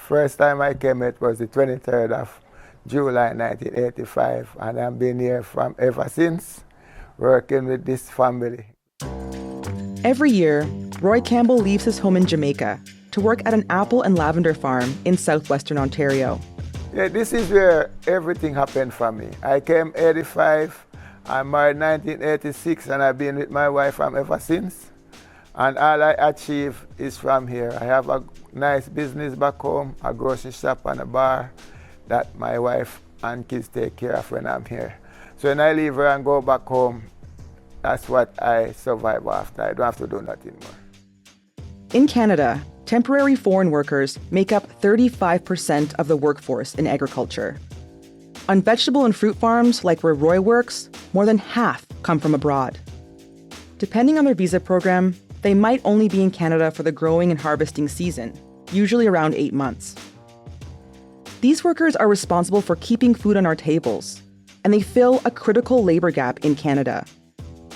First time I came, it was the 23rd of July 1985, and I've been here from ever since, working with this family. Every year, Roy Campbell leaves his home in Jamaica to work at an apple and lavender farm in southwestern Ontario. Yeah, this is where everything happened for me. I came 85, I married 1986, and I've been with my wife from ever since. And all I achieve is from here. I have a nice business back home, a grocery shop and a bar that my wife and kids take care of when I'm here. So when I leave here and go back home, that's what I survive after. I don't have to do nothing more. In Canada, temporary foreign workers make up 35% of the workforce in agriculture. On vegetable and fruit farms like where Roy works, more than half come from abroad. Depending on their visa program, they might only be in Canada for the growing and harvesting season, usually around 8 months. These workers are responsible for keeping food on our tables, and they fill a critical labor gap in Canada.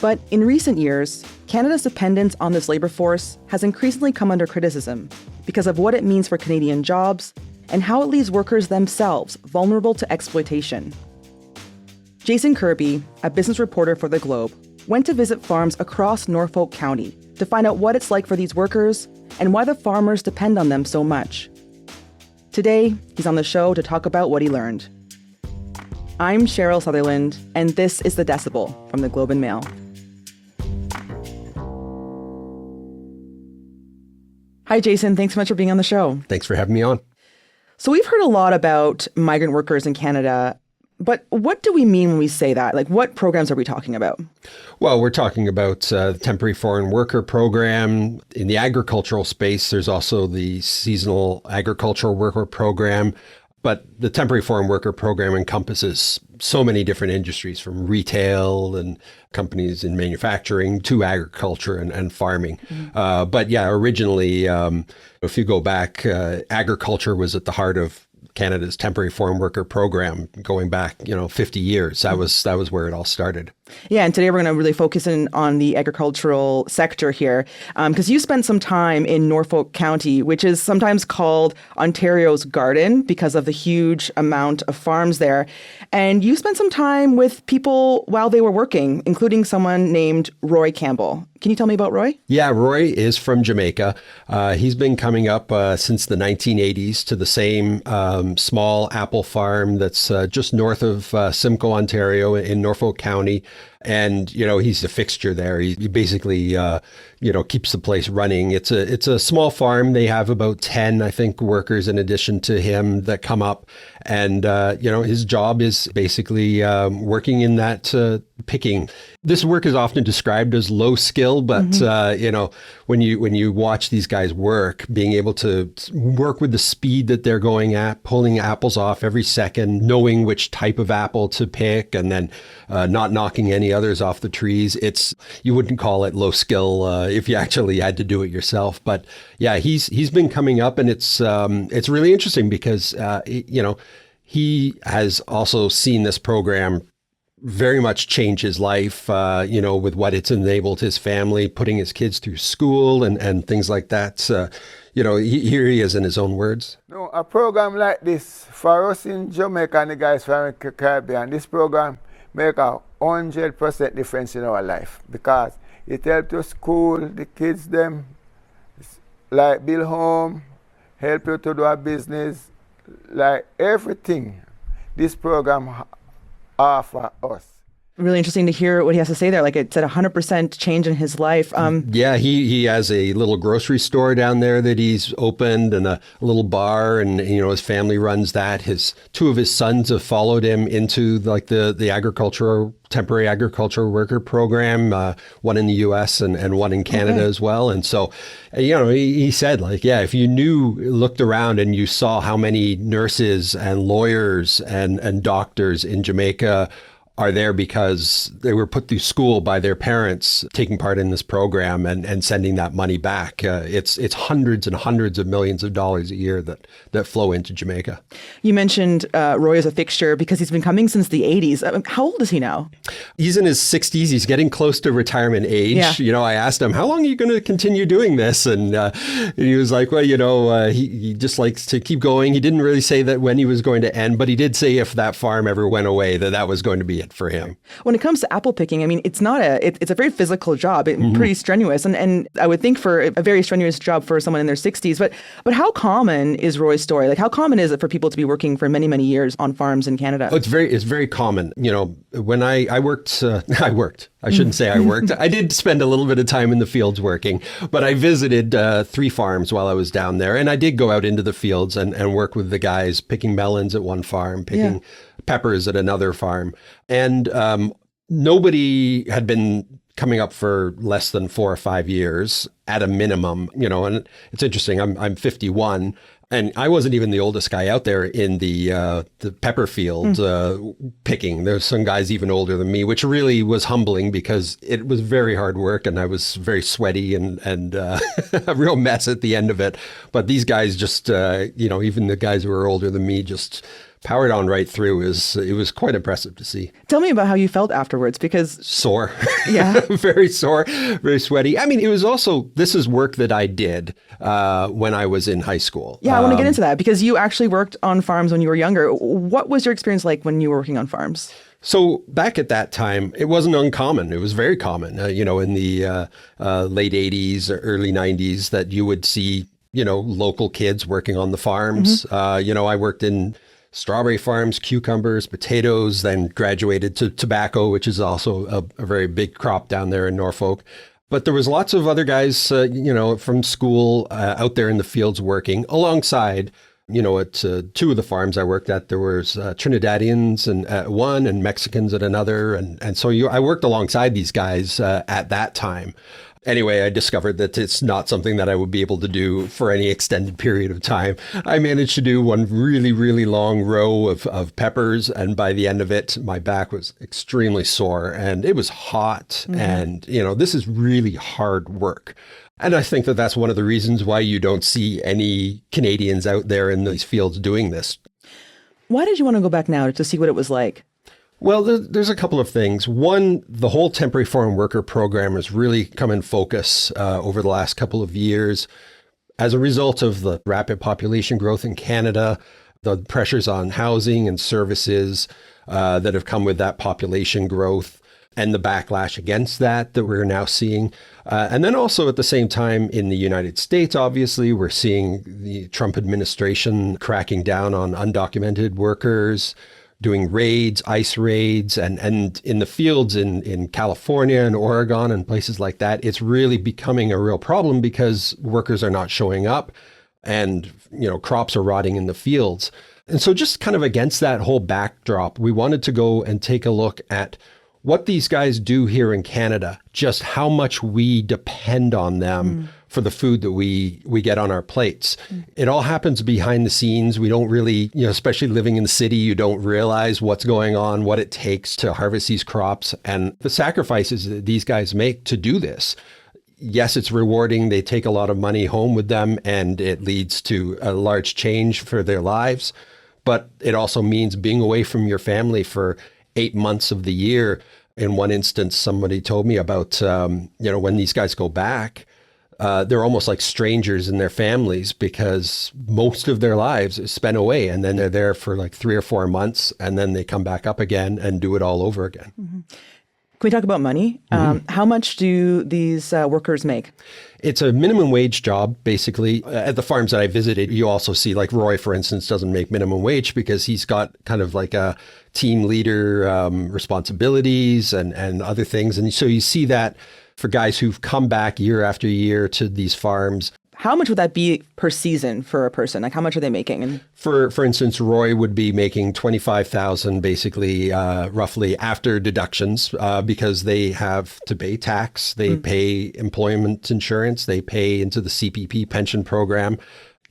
But in recent years, Canada's dependence on this labor force has increasingly come under criticism because of what it means for Canadian jobs and how it leaves workers themselves vulnerable to exploitation. Jason Kirby, a business reporter for The Globe, went to visit farms across Norfolk County to find out what it's like for these workers and why the farmers depend on them so much. Today, he's on the show to talk about what he learned. I'm Cheryl Sutherland, and this is The Decibel from The Globe and Mail. Hi, Jason. Thanks so much for being on the show. Thanks for having me on. So we've heard a lot about migrant workers in Canada, but what do we mean when we say that? Like, what programs are we talking about? Well, we're talking about the temporary foreign worker program. In the agricultural space, there's also the seasonal agricultural worker program. But the temporary foreign worker program encompasses so many different industries, from retail and companies in manufacturing to agriculture and farming. But yeah, originally, if you go back, agriculture was at the heart of Canada's temporary foreign worker program going back, 50 years. That was where it all started. Yeah, and today we're going to really focus in on the agricultural sector here, because you spent some time in Norfolk County, which is sometimes called Ontario's garden because of the huge amount of farms there. And you spent some time with people while they were working, including someone named Roy Campbell. Can you tell me about Roy? Yeah, Roy is from Jamaica. He's been coming up since the 1980s to the same small apple farm that's just north of Simcoe, Ontario in Norfolk County. And, he's a fixture there. He basically, keeps the place running. It's a small farm. They have about 10, I think, workers in addition to him that come up. And, his job is basically working in that picking. This work is often described as low skill, but, when you watch these guys work, being able to work with the speed that they're going at, pulling apples off every second, knowing which type of apple to pick, and then not knocking any others off the trees. You wouldn't call it low skill if you actually had to do it yourself. But yeah, he's been coming up, and it's really interesting because he has also seen this program very much change his life, with what it's enabled his family, putting his kids through school and things like that. Here he is in his own words. No, a program like this, for us in Jamaica and the guys from the Caribbean, this program make 100% difference in our life because it helps to school the kids them, like build home, help you to do a business, like everything this program offer us. Really interesting to hear what he has to say there. Like, it's at 100% change in his life. Yeah, he has a little grocery store down there that he's opened and a little bar, and his family runs that. Two of his sons have followed him into the temporary agricultural worker program, one in the U.S. and one in Canada as well. And so, he said, if you looked around and you saw how many nurses and lawyers and doctors in Jamaica are there because they were put through school by their parents taking part in this program and sending that money back. It's hundreds and hundreds of millions of dollars a year that flow into Jamaica. You mentioned Roy as a fixture because he's been coming since the 80s. How old is he now? He's in his 60s. He's getting close to retirement age. Yeah. You know, I asked him, how long are you going to continue doing this? And he was like, well, he just likes to keep going. He didn't really say that when he was going to end, but he did say if that farm ever went away, that was going to be it for him. When it comes to apple picking, I mean, it's a very physical job, pretty strenuous. And I would think for a very strenuous job for someone in their 60s. But how common is Roy's story? Like, how common is it for people to be working for many, many years on farms in Canada? Oh, it's very common. You know, when I worked, I shouldn't say I worked. I did spend a little bit of time in the fields working, but I visited 3 farms while I was down there. And I did go out into the fields and work with the guys picking melons at one farm, picking peppers at another farm. And nobody had been coming up for less than 4 or 5 years at a minimum, you know. And it's interesting. I'm 51. And I wasn't even the oldest guy out there in the pepper field picking. There's some guys even older than me, which really was humbling because it was very hard work and I was very sweaty and a real mess at the end of it. But these guys just, even the guys who were older than me just powered on right through. It was quite impressive to see. Tell me about how you felt afterwards, because... Sore. Yeah. Very sore, very sweaty. I mean, it was also, this is work that I did when I was in high school. Yeah, I want to get into that because you actually worked on farms when you were younger. What was your experience like when you were working on farms? So back at that time, it wasn't uncommon. It was very common, in the late 80s or early 90s that you would see, local kids working on the farms. I worked in strawberry farms, cucumbers, potatoes, then graduated to tobacco, which is also a very big crop down there in Norfolk. But there was lots of other guys, from school out there in the fields working alongside, at 2 of the farms I worked at, there was Trinidadians at one and Mexicans at another. And so I worked alongside these guys at that time. Anyway, I discovered that it's not something that I would be able to do for any extended period of time. I managed to do one really, really long row of peppers. And by the end of it, my back was extremely sore and it was hot. And, this is really hard work. And I think that that's one of the reasons why you don't see any Canadians out there in these fields doing this. Why did you want to go back now to see what it was like? Well, there's a couple of things. One, the whole temporary foreign worker program has really come in focus over the last couple of years as a result of the rapid population growth in Canada, the pressures on housing and services that have come with that population growth, and the backlash against that we're now seeing. And then also at the same time in the United States, obviously, we're seeing the Trump administration cracking down on undocumented workers, doing raids, ICE raids, and in the fields in California and Oregon and places like that, it's really becoming a real problem because workers are not showing up and, crops are rotting in the fields. And so just kind of against that whole backdrop, we wanted to go and take a look at what these guys do here in Canada, just how much we depend on them for the food that we get on our plates. It all happens behind the scenes. We don't really, especially living in the city, you don't realize what's going on, what it takes to harvest these crops and the sacrifices that these guys make to do this. Yes, it's rewarding. They take a lot of money home with them and it leads to a large change for their lives. But it also means being away from your family for 8 months of the year. In one instance, somebody told me about, when these guys go back, they're almost like strangers in their families because most of their lives is spent away. And then they're there for like 3 or 4 months and then they come back up again and do it all over again. Can we talk about money? How much do these workers make? It's a minimum wage job, basically. At the farms that I visited, you also see like Roy, for instance, doesn't make minimum wage because he's got kind of like a team leader responsibilities and other things. And so you see that for guys who've come back year after year to these farms. How much would that be per season for a person? Like how much are they making? And for instance, Roy would be making $25,000 basically roughly after deductions because they have to pay tax, they pay employment insurance, they pay into the CPP pension program.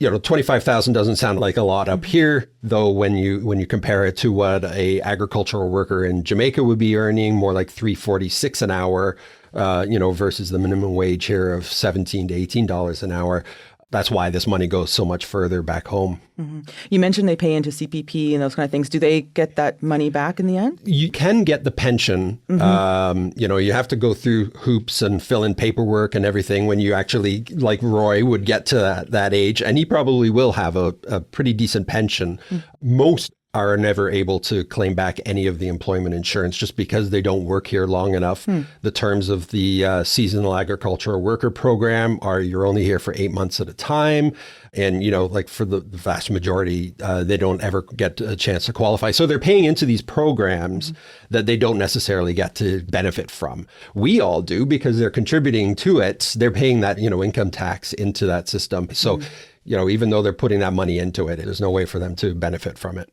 $25,000 doesn't sound like a lot up here, though when you compare it to what a agricultural worker in Jamaica would be earning, more like $3.46 an hour, versus the minimum wage here of $17 to $18 an hour. That's why this money goes so much further back home. Mm-hmm. You mentioned they pay into CPP and those kind of things. Do they get that money back in the end? You can get the pension. Mm-hmm. You have to go through hoops and fill in paperwork and everything when you actually, like Roy, would get to that age. And he probably will have a pretty decent pension. Mm-hmm. Most are never able to claim back any of the employment insurance just because they don't work here long enough. The terms of the seasonal agricultural worker program are you're only here for 8 months at a time. And, like for the vast majority, they don't ever get a chance to qualify. So they're paying into these programs that they don't necessarily get to benefit from. We all do because they're contributing to it. They're paying that, income tax into that system. So, even though they're putting that money into it, there's no way for them to benefit from it.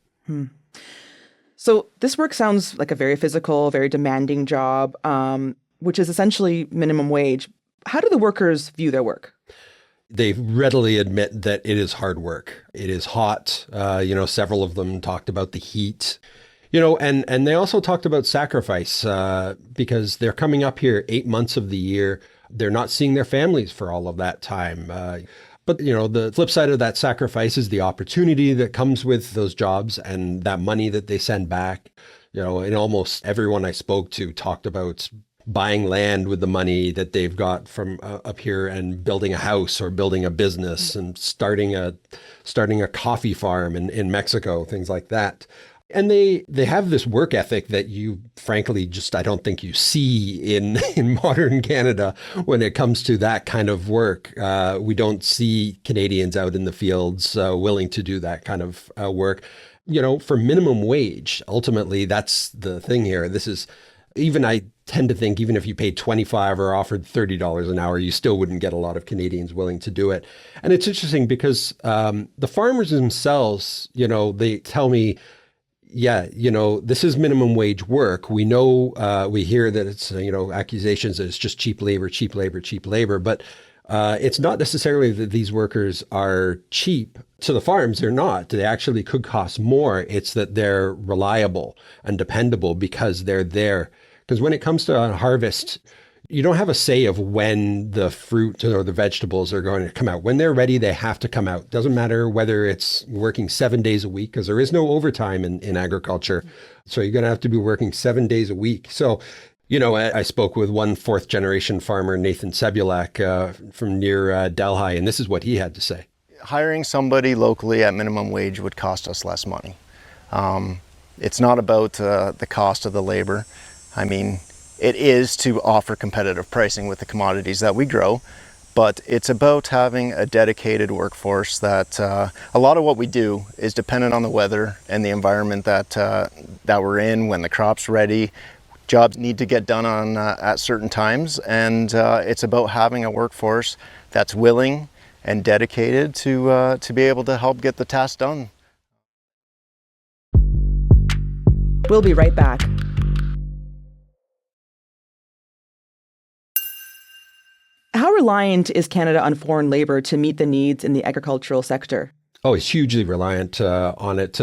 So this work sounds like a very physical, very demanding job, which is essentially minimum wage. How do the workers view their work? They readily admit that it is hard work. It is hot. Several of them talked about the heat, and they also talked about sacrifice because they're coming up here 8 months of the year. They're not seeing their families for all of that time. But, the flip side of that sacrifice is the opportunity that comes with those jobs and that money that they send back. And almost everyone I spoke to talked about buying land with the money that they've got from up here and building a house or building a business and starting a coffee farm in Mexico, things like that. And they have this work ethic that you frankly just, I don't think you see in modern Canada when it comes to that kind of work. We don't see Canadians out in the fields willing to do that kind of work. For minimum wage, ultimately, that's the thing here. I tend to think even if you paid $25 or offered $30 an hour, you still wouldn't get a lot of Canadians willing to do it. And it's interesting because the farmers themselves, they tell me, this is minimum wage work. We know, we hear that it's, accusations that it's just cheap labor, but it's not necessarily that these workers are cheap. To the farms, they're not. They actually could cost more. It's that they're reliable and dependable because they're there. Because when it comes to harvest, you don't have a say of when the fruit or the vegetables are going to come out. When they're ready, they have to come out. Doesn't matter whether it's working 7 days a week, because there is no overtime in agriculture. So you're going to have to be working 7 days a week. So, I spoke with one fourth generation farmer, Nathan Sebulak, from near Delhi, and this is what he had to say. Hiring somebody locally at minimum wage would cost us less money. It's not about the cost of the labor. I mean, it is to offer competitive pricing with the commodities that we grow, but it's about having a dedicated workforce that a lot of what we do is dependent on the weather and the environment that we're in when the crop's ready. Jobs need to get done on at certain times, and it's about having a workforce that's willing and dedicated to be able to help get the task done. We'll be right back. How reliant is Canada on foreign labor to meet the needs in the agricultural sector? Oh, it's hugely reliant on it.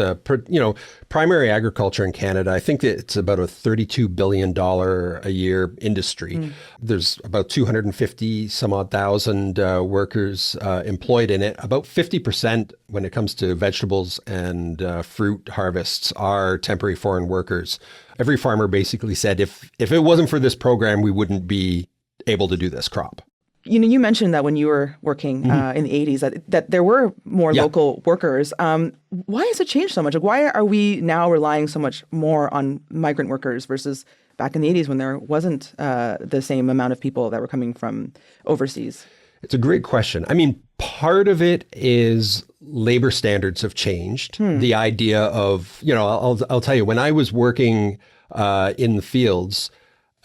Primary agriculture in Canada, I think that it's about a $32 billion a year industry. There's about 250 some odd thousand workers employed in it. About 50% when it comes to vegetables and fruit harvests are temporary foreign workers. Every farmer basically said if it wasn't for this program, we wouldn't be able to do this crop. You mentioned that when you were working in the 80s, that there were more local workers. Why has it changed so much? Like, why are we now relying so much more on migrant workers versus back in the 80s when there wasn't the same amount of people that were coming from overseas? It's a great question. I mean, part of it is labor standards have changed. The idea of, I'll tell you, when I was working in the fields,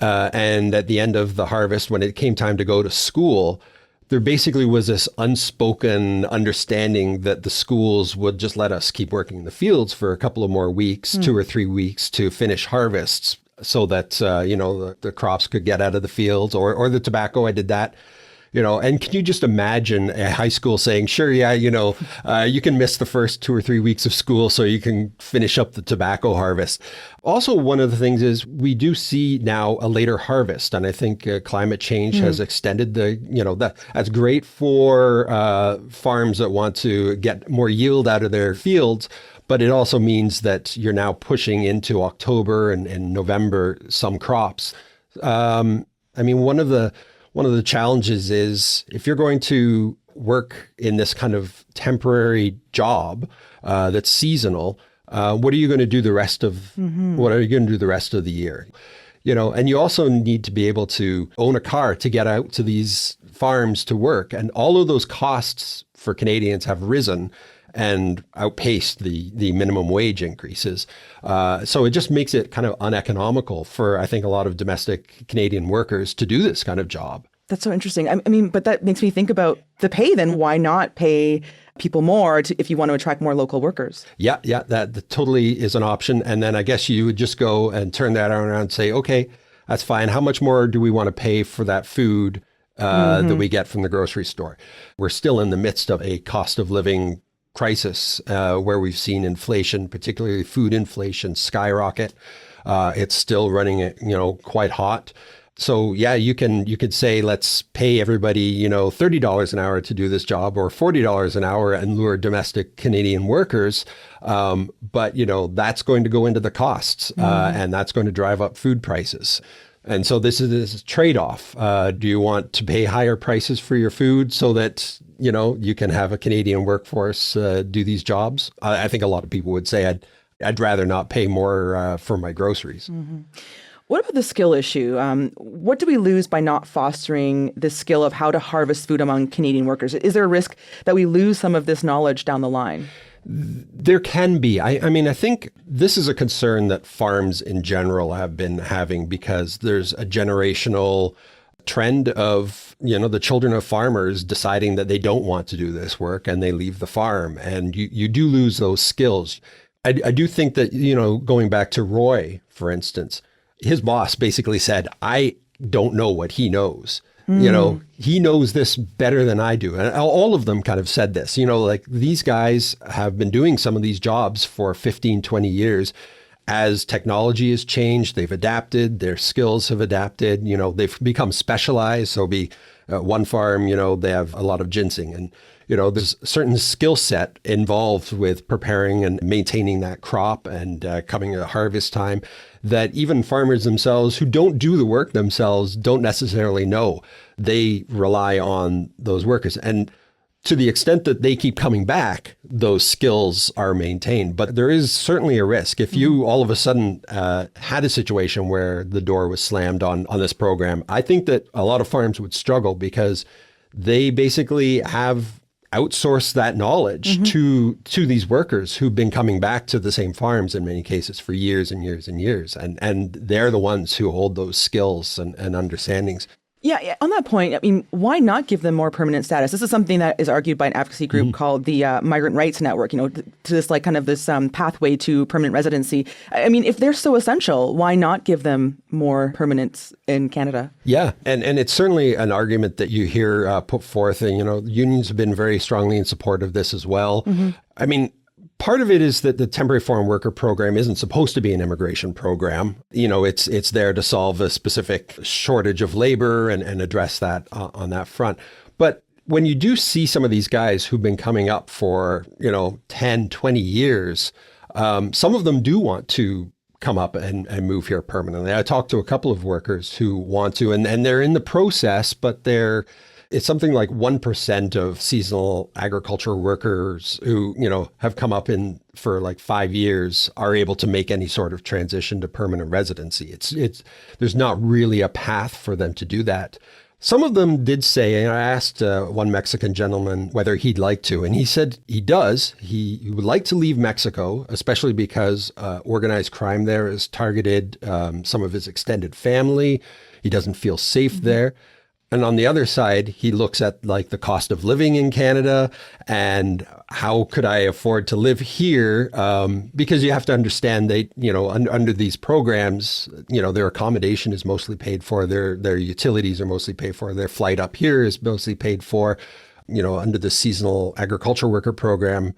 and at the end of the harvest, when it came time to go to school, there basically was this unspoken understanding that the schools would just let us keep working in the fields for a couple of more weeks, 2 or 3 weeks to finish harvests so that, the crops could get out of the fields or the tobacco. I did that And can you just imagine a high school saying, sure, yeah, you can miss the first 2 or 3 weeks of school so you can finish up the tobacco harvest. Also, one of the things is we do see now a later harvest. And I think climate change has extended that's great for farms that want to get more yield out of their fields. But it also means that you're now pushing into October and November some crops. One of the challenges is if you're going to work in this kind of temporary job that's seasonal, what are you going to do the rest of the year? And you also need to be able to own a car to get out to these farms to work. And all of those costs for Canadians have risen and outpaced the minimum wage increases. So it just makes it kind of uneconomical for, I think, a lot of domestic Canadian workers to do this kind of job. That's so interesting. I mean, but that makes me think about the pay then. Why not pay people more if you want to attract more local workers? Yeah, that totally is an option. And then I guess you would just go and turn that around and say, okay, that's fine. How much more do we want to pay for that food that we get from the grocery store? We're still in the midst of a cost of living crisis where we've seen inflation, particularly food inflation, skyrocket. It's still running, quite hot. So yeah, you could say, let's pay everybody, $30 an hour to do this job or $40 an hour and lure domestic Canadian workers. But that's going to go into the costs and that's going to drive up food prices. And so this is a trade-off. Do you want to pay higher prices for your food so that, you can have a Canadian workforce do these jobs? I think a lot of people would say I'd rather not pay more for my groceries. Mm-hmm. What about the skill issue? What do we lose by not fostering the skill of how to harvest food among Canadian workers? Is there a risk that we lose some of this knowledge down the line? There can be. I think this is a concern that farms in general have been having because there's a generational trend of, the children of farmers deciding that they don't want to do this work and they leave the farm. And you do lose those skills. I do think that, going back to Roy, for instance, his boss basically said, I don't know what he knows. He knows this better than I do. And all of them kind of said this, like these guys have been doing some of these jobs for 15, 20 years. As technology has changed, they've adapted, their skills have adapted, they've become specialized. So one farm, they have a lot of ginseng and, there's a certain skill set involved with preparing and maintaining that crop and coming to harvest time that even farmers themselves who don't do the work themselves don't necessarily know. They rely on those workers. And to the extent that they keep coming back, those skills are maintained. But there is certainly a risk. If you all of a sudden had a situation where the door was slammed on this program, I think that a lot of farms would struggle because they basically have outsource that knowledge to these workers who've been coming back to the same farms in many cases for years and years and years. And they're the ones who hold those skills and understandings. Yeah, on that point, why not give them more permanent status? This is something that is argued by an advocacy group called the Migrant Rights Network, to this this pathway to permanent residency. If they're so essential, why not give them more permanence in Canada? Yeah, and it's certainly an argument that you hear put forth, and, unions have been very strongly in support of this as well. Part of it is that the temporary foreign worker program isn't supposed to be an immigration program. It's there to solve a specific shortage of labor and address that on that front. But when you do see some of these guys who've been coming up for, 10, 20 years, some of them do want to come up and move here permanently. I talked to a couple of workers who want to, and they're in the process, but it's something like 1% of seasonal agriculture workers who, have come up in for like 5 years are able to make any sort of transition to permanent residency. There's not really a path for them to do that. Some of them did say, and I asked one Mexican gentleman whether he'd like to, and he said he does. He would like to leave Mexico, especially because organized crime there has targeted some of his extended family. He doesn't feel safe there. And on the other side, he looks at like the cost of living in Canada and how could I afford to live here? Because you have to understand that, under these programs, their accommodation is mostly paid for, their utilities are mostly paid for, their flight up here is mostly paid for, under the seasonal agriculture worker program.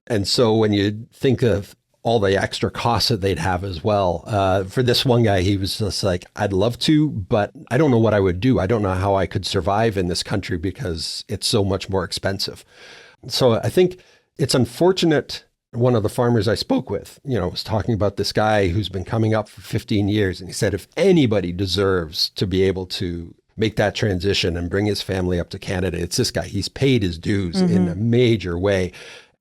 And so when you think of all the extra costs that they'd have as well. For this one guy, he was just like, I'd love to, but I don't know what I would do. I don't know how I could survive in this country because it's so much more expensive. So I think it's unfortunate. One of the farmers I spoke with, was talking about this guy who's been coming up for 15 years. And he said, if anybody deserves to be able to make that transition and bring his family up to Canada, it's this guy. He's paid his dues in a major way.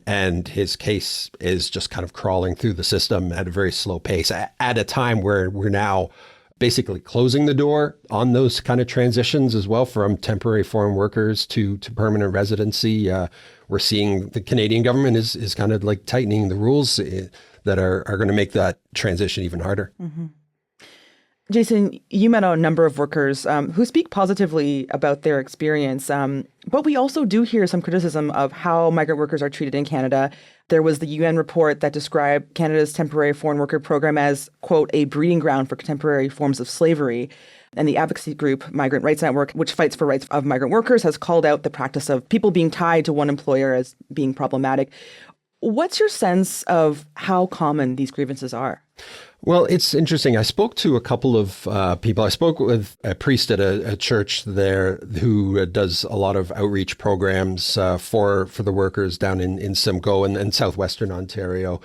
And his case is just kind of crawling through the system at a very slow pace at a time where we're now basically closing the door on those kind of transitions as well, from temporary foreign workers to permanent residency. We're seeing the Canadian government is kind of like tightening the rules that are going to make that transition even harder. Mm-hmm. Jason, you met a number of workers who speak positively about their experience, but we also do hear some criticism of how migrant workers are treated in Canada. There was the UN report that described Canada's temporary foreign worker program as, quote, a breeding ground for contemporary forms of slavery. And the advocacy group Migrant Rights Network, which fights for rights of migrant workers, has called out the practice of people being tied to one employer as being problematic. What's your sense of how common these grievances are? Well, it's interesting. I spoke to a couple of people. I spoke with a priest at a church there who does a lot of outreach programs for the workers down in Simcoe and southwestern Ontario.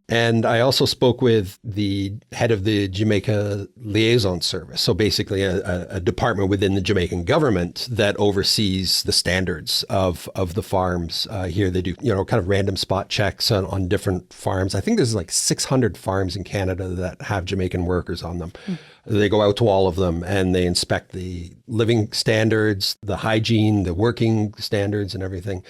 And I also spoke with the head of the Jamaica Liaison Service. So basically a department within the Jamaican government that oversees the standards of the farms here. They do, kind of random spot checks on different farms. I think there's like 600 farms in Canada that have Jamaican workers on them. They go out to all of them and they inspect the living standards, the hygiene, the working standards and everything.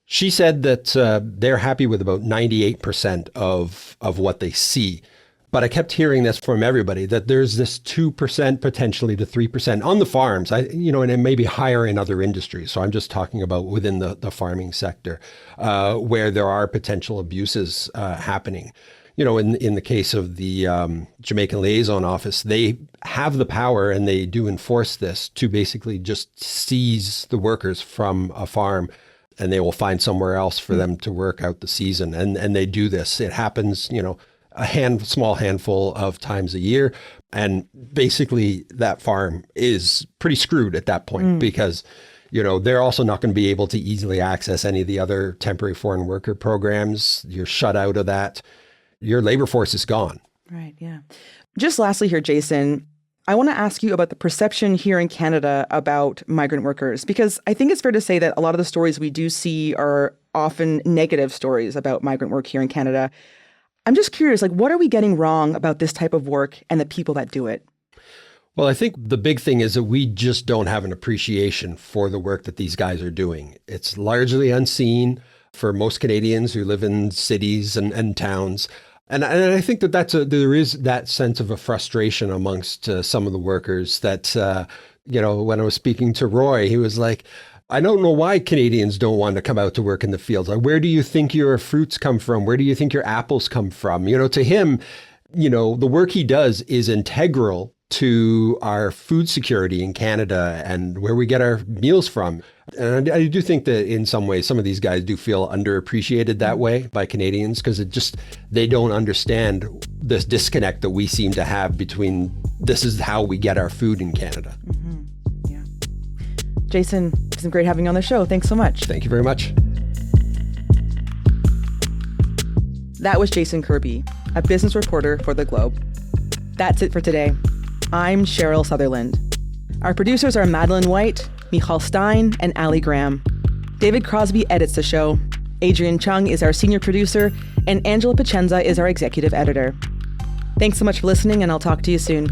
She said that they're happy with about 98% of what they see. But I kept hearing this from everybody, that there's this 2% potentially to 3% on the farms, and it may be higher in other industries. So I'm just talking about within the farming sector, where there are potential abuses happening. In the case of the Jamaican Liaison Office, they have the power and they do enforce this to basically just seize the workers from a farm, and they will find somewhere else for them to work out the season. And they do this. It happens, a small handful of times a year. And basically that farm is pretty screwed at that point because, they're also not going to be able to easily access any of the other temporary foreign worker programs. You're shut out of that. Your labor force is gone. Right. Yeah. Just lastly here, Jason, I want to ask you about the perception here in Canada about migrant workers, because I think it's fair to say that a lot of the stories we do see are often negative stories about migrant work here in Canada. I'm just curious, what are we getting wrong about this type of work and the people that do it? Well, I think the big thing is that we just don't have an appreciation for the work that these guys are doing. It's largely unseen for most Canadians who live in cities and towns. And I think there is that sense of a frustration amongst some of the workers that, when I was speaking to Roy, he was like, I don't know why Canadians don't want to come out to work in the fields. Like, where do you think your fruits come from? Where do you think your apples come from? To him, the work he does is integral to our food security in Canada and where we get our meals from. And I do think that in some ways, some of these guys do feel underappreciated that way by Canadians because they don't understand this disconnect that we seem to have between this is how we get our food in Canada. Mm-hmm. Yeah. Jason, it's been great having you on the show. Thanks so much. Thank you very much. That was Jason Kirby, a business reporter for The Globe. That's it for today. I'm Cheryl Sutherland. Our producers are Madeline White, Michal Stein, and Ali Graham. David Crosby edits the show. Adrian Chung is our senior producer, and Angela Pacenza is our executive editor. Thanks so much for listening, and I'll talk to you soon.